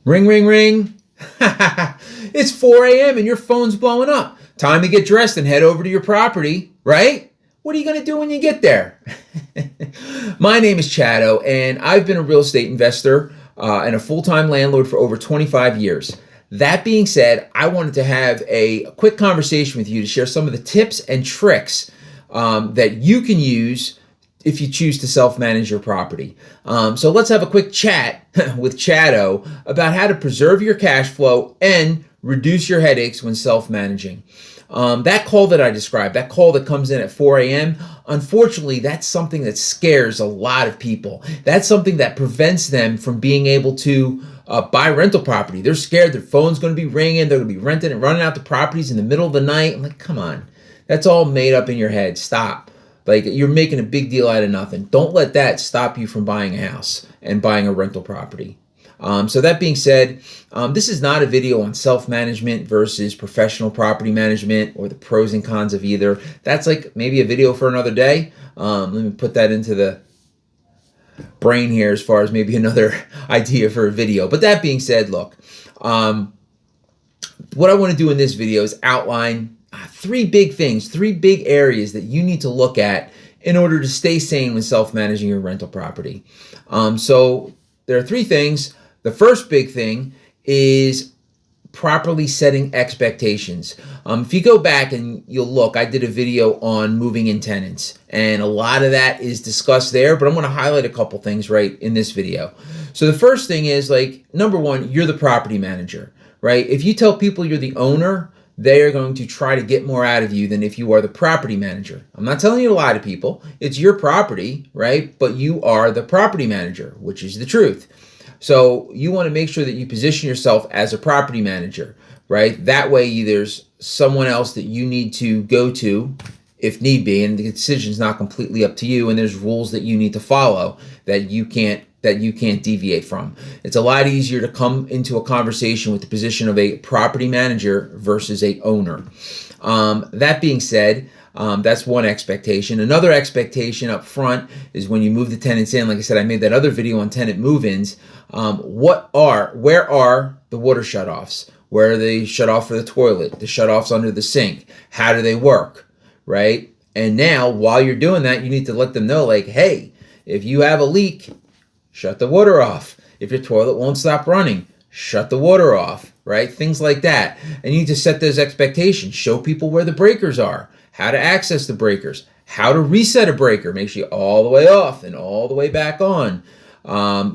Ring, ring, ring. It's 4 a.m. and your phone's blowing up. Time to get dressed and head over to your property, right? What are you going to do when you get there? My name is Chatto, and I've been a real estate investor and a full-time landlord for over 25 years. That being said, I wanted to have a quick conversation with you to share some of the tips and tricks that you can use if you choose to self-manage your property. So let's have a quick chat with Chatto about how to preserve your cash flow and reduce your headaches when self-managing. That call that I described, that call that comes in at 4 a.m., unfortunately, that's something that scares a lot of people. That's something that prevents them from being able to buy rental property. They're scared their phone's going to be ringing, they're going to be renting and running out to properties in the middle of the night. I'm like, come on, that's all made up in your head. Stop. Like, you're making a big deal out of nothing. Don't let that stop you from buying a house and buying a rental property. So that being said, this is not a video on self-management versus professional property management or the pros and cons of either. That's like maybe a video for another day. Let me put that into the brain here as far as maybe another idea for a video. But that being said, look, what I want to do in this video is outline three big things, three big areas that you need to look at in order to stay sane when self-managing your rental property. So there are three things. The first big thing is properly setting expectations. If you go back and you'll look, I did a video on moving in tenants, and a lot of that is discussed there, but I'm going to highlight a couple things right in this video. So the first thing is, like, number one, you're the property manager, right? If you tell people you're the owner, they are going to try to get more out of you than if you are the property manager. I'm not telling you to lie to people. It's your property, right? But you are the property manager, which is the truth. So you want to make sure that you position yourself as a property manager, right? That way there's someone else that you need to go to if need be, and the decision is not completely up to you, and there's rules that you need to follow that you can't deviate from. It's a lot easier to come into a conversation with the position of a property manager versus a owner. That being said, that's one expectation. Another expectation up front is when you move the tenants in. Like I said, I made that other video on tenant move-ins. Where are the water shutoffs? Where are they shut off for the toilet? The shutoffs under the sink? How do they work? Right? And now, while you're doing that, you need to let them know, like, hey, if you have a leak, shut the water off. If your toilet won't stop running, shut the water off, right? Things like that. And you need to set those expectations. Show people where the breakers are, how to access the breakers, how to reset a breaker, make sure you're all the way off and all the way back on.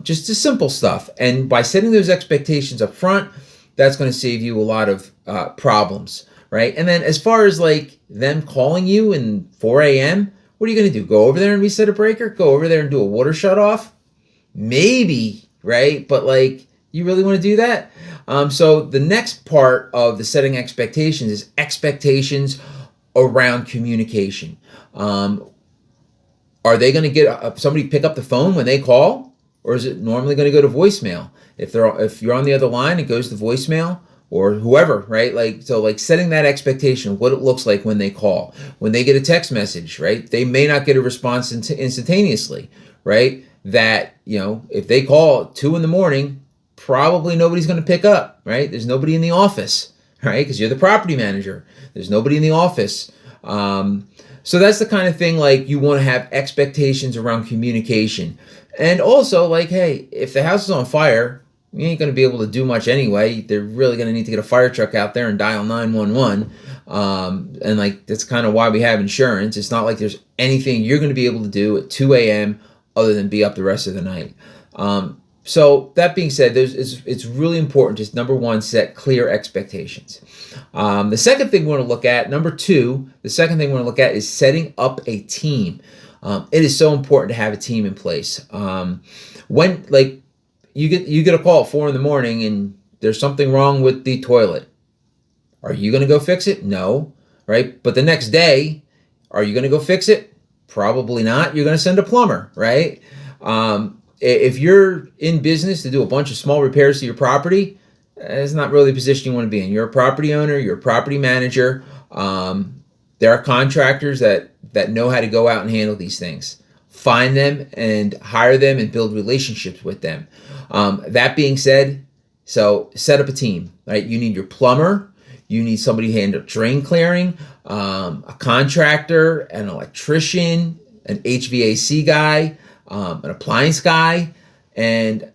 Just the simple stuff. And by setting those expectations up front, that's going to save you a lot of problems, right? And then as far as like them calling you in 4 a.m., what are you going to do? Go over there and reset a breaker? Go over there and do a water shut off? Maybe, right? But like, you really want to do that? So the next part of the setting expectations is expectations around communication. Are they going to get somebody pick up the phone when they call, or is it normally going to go to voicemail? If you're on the other line, it goes to voicemail or whoever, right? Like, so like setting that expectation of what it looks like when they call, when they get a text message, right? They may not get a response instantaneously, right? That, you know, if they call at 2 a.m, probably nobody's going to pick up, right? There's nobody in the office, right? Because you're the property manager. There's nobody in the office. So that's the kind of thing, like, you want to have expectations around communication. And also, like, hey, if the house is on fire, you ain't going to be able to do much anyway. They're really going to need to get a fire truck out there and dial 911. And like, that's kind of why we have insurance. It's not like there's anything you're going to be able to do at 2 a.m. other than be up the rest of the night. So that being said, it's really important to, number one, set clear expectations. The second thing we want to look at, the second thing we want to look at is setting up a team. It is so important to have a team in place. When, like, you get a call at 4 a.m. and there's something wrong with the toilet. Are you going to go fix it? No, right? But the next day, are you going to go fix it? Probably not. You're going to send a plumber, right? If you're in business to do a bunch of small repairs to your property, it's not really the position you want to be in. You're a property owner, you're a property manager. There are contractors that know how to go out and handle these things. Find them and hire them and build relationships with them. That being said, So set up a team, right? You need your plumber, you need somebody to handle drain clearing, a contractor, an electrician, an HVAC guy, an appliance guy, and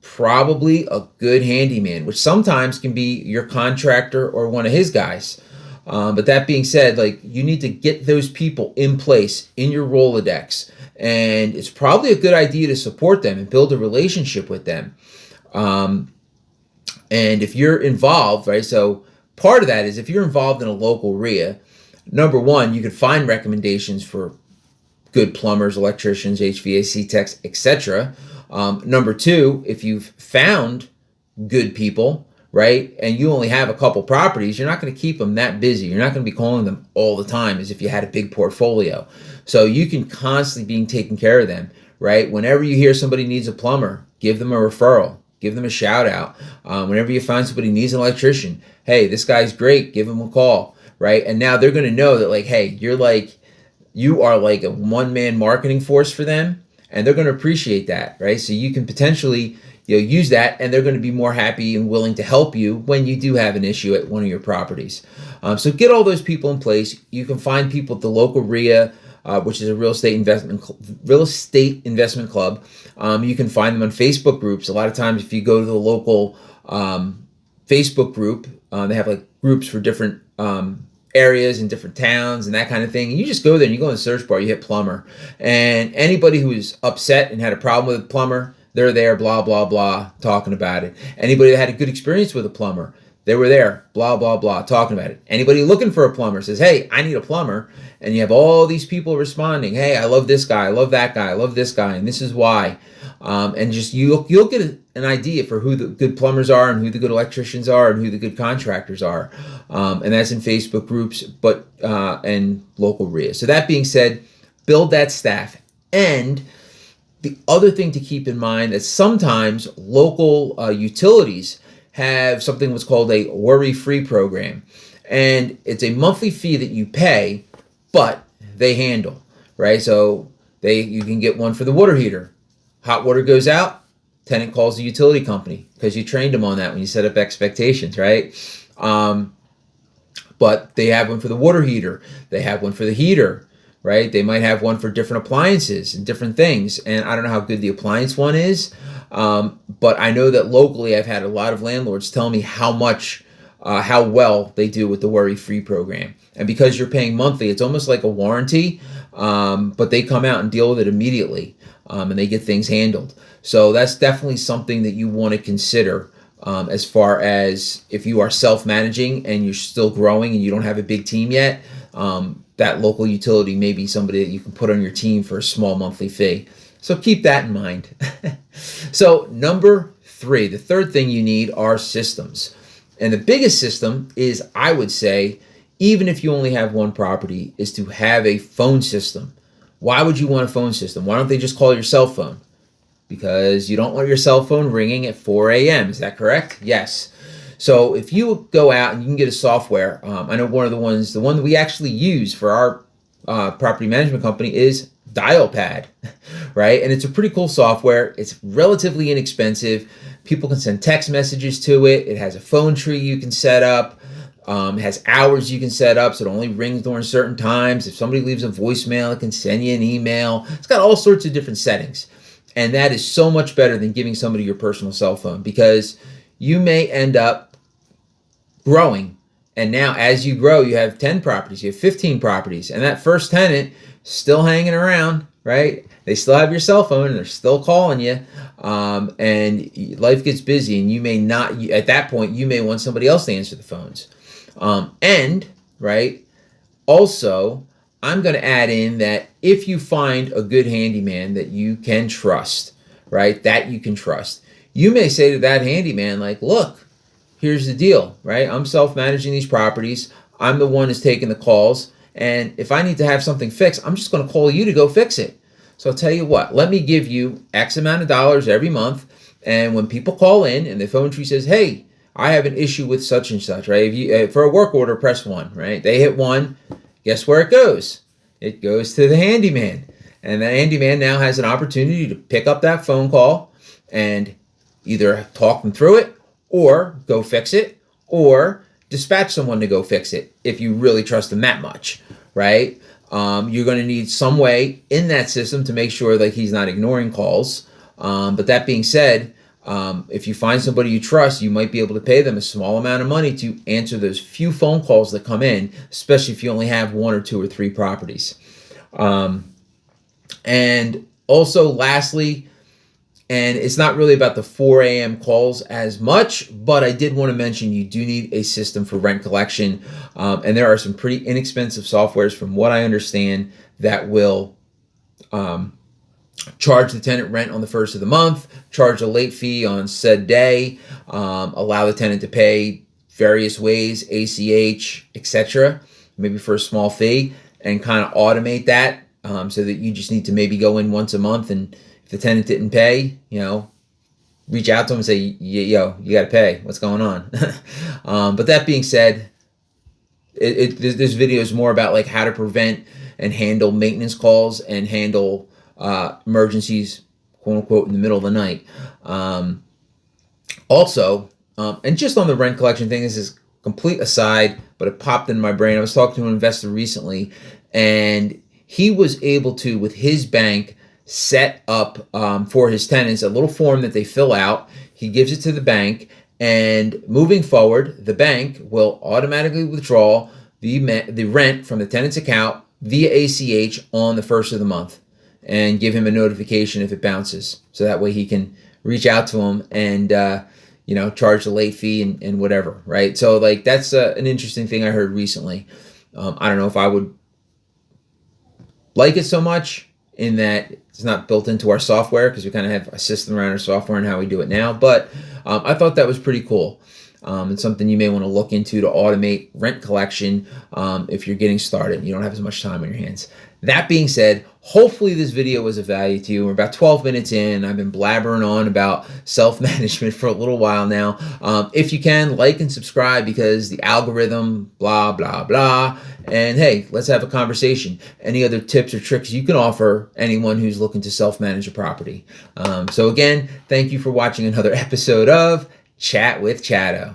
probably a good handyman, which sometimes can be your contractor or one of his guys. But that being said, like, you need to get those people in place in your Rolodex, and it's probably a good idea to support them and build a relationship with them. And if you're involved, right? So part of that is if you're involved in a local RIA, number one, you could find recommendations for good plumbers, electricians, HVAC techs, etc. Number two, if you've found good people, right, and you only have a couple properties, you're not going to keep them that busy. You're not going to be calling them all the time as if you had a big portfolio. So you can constantly be taking care of them, right? Whenever you hear somebody needs a plumber, give them a referral. Give them a shout out. Whenever you find somebody needs an electrician, hey, this guy's great, give him a call, right? And now they're going to know that, like, hey, you are like a one-man marketing force for them, and they're going to appreciate that, right? So you can potentially, use that, and they're going to be more happy and willing to help you when you do have an issue at one of your properties. So get all those people in place. You can find people at the local RIA, which is a real estate investment club. You can find them on Facebook groups. A lot of times, if you go to the local Facebook group, they have like groups for different areas in different towns and that kind of thing. And you just go there and you go in the search bar, you hit plumber, and anybody who is upset and had a problem with a plumber, they're there, blah, blah, blah, talking about it. Anybody that had a good experience with a plumber, they were there, blah, blah, blah, talking about it. Anybody looking for a plumber says, hey, I need a plumber. And you have all these people responding, hey, I love this guy, I love that guy, I love this guy, and this is why. And just you'll get an idea for who the good plumbers are and who the good electricians are and who the good contractors are. And that's in Facebook groups, and local RIA. So that being said, build that staff. And the other thing to keep in mind is sometimes local utilities have something what's called a worry-free program. And it's a monthly fee that you pay, but they handle, right? So you can get one for the water heater. Hot water goes out, tenant calls the utility company because you trained them on that when you set up expectations, right? But they have one for the water heater. They have one for the heater, right? They might have one for different appliances and different things. And I don't know how good the appliance one is, but I know that locally I've had a lot of landlords tell me how well they do with the worry-free program. And because you're paying monthly, it's almost like a warranty, but they come out and deal with it immediately, and they get things handled. So that's definitely something that you want to consider as far as if you are self-managing and you're still growing and you don't have a big team yet. That local utility may be somebody that you can put on your team for a small monthly fee. So keep that in mind. So number 3, the third thing you need are systems. And the biggest system is, I would say, even if you only have one property, is to have a phone system. Why would you want a phone system? Why don't they just call your cell phone? Because you don't want your cell phone ringing at 4 a.m. Is that correct? Yes. So if you go out and you can get a software, I know the one that we actually use for our property management company is Dialpad, right? And it's a pretty cool software. It's relatively inexpensive. People can send text messages to it. It has a phone tree you can set up. It has hours you can set up, so it only rings during certain times. If somebody leaves a voicemail, it can send you an email. It's got all sorts of different settings. And that is so much better than giving somebody your personal cell phone, because you may end up growing. And now as you grow, you have 10 properties, you have 15 properties, and that first tenant still hanging around, right? They still have your cell phone and they're still calling you. And life gets busy, and you may not, at that point, you may want somebody else to answer the phones. Right, also, I'm going to add in that if you find a good handyman that you can trust, right, you may say to that handyman, like, look, here's the deal, right? I'm self-managing these properties. I'm the one who's taking the calls. And if I need to have something fixed, I'm just going to call you to go fix it. So I'll tell you what, let me give you X amount of dollars every month. And when people call in and the phone tree says, hey, I have an issue with such and such, right? If you, for a work order, press 1, right? They hit 1. Guess where it goes? It goes to the handyman. And the handyman now has an opportunity to pick up that phone call and either talk them through it or go fix it, or dispatch someone to go fix it if you really trust them that much, right? You're going to need some way in that system to make sure that he's not ignoring calls. But that being said, if you find somebody you trust, you might be able to pay them a small amount of money to answer those few phone calls that come in, especially if you only have 1 or 2 or 3 properties. And also, lastly, and it's not really about the 4 a.m. calls as much, but I did want to mention you do need a system for rent collection. And there are some pretty inexpensive softwares, from what I understand, that will charge the tenant rent on the first of the month, charge a late fee on said day, allow the tenant to pay various ways, ACH, etc., maybe for a small fee, and kind of automate that so that you just need to maybe go in once a month, and if the tenant didn't pay, reach out to them and say, yo, you got to pay. What's going on? But that being said, this video is more about like how to prevent and handle maintenance calls and handle emergencies, quote unquote, in the middle of the night. Also, and just on the rent collection thing, this is complete aside, but it popped in my brain. I was talking to an investor recently, and he was able to, with his bank, set up for his tenants a little form that they fill out. He gives it to the bank, and moving forward, the bank will automatically withdraw the rent from the tenant's account via ACH on the first of the month, and give him a notification if it bounces. So that way he can reach out to him and charge the late fee and whatever, right? So like that's an interesting thing I heard recently. I don't know if I would like it so much, in that it's not built into our software, because we kind of have a system around our software and how we do it now. But I thought that was pretty cool. And something you may want to look into to automate rent collection if you're getting started. You don't have as much time on your hands. That being said, hopefully this video was of value to you. We're about 12 minutes in. I've been blabbering on about self-management for a little while now. If you can, like and subscribe, because the algorithm, blah, blah, blah. And hey, let's have a conversation. Any other tips or tricks you can offer anyone who's looking to self-manage a property. So again, thank you for watching another episode of Chat with Chatto.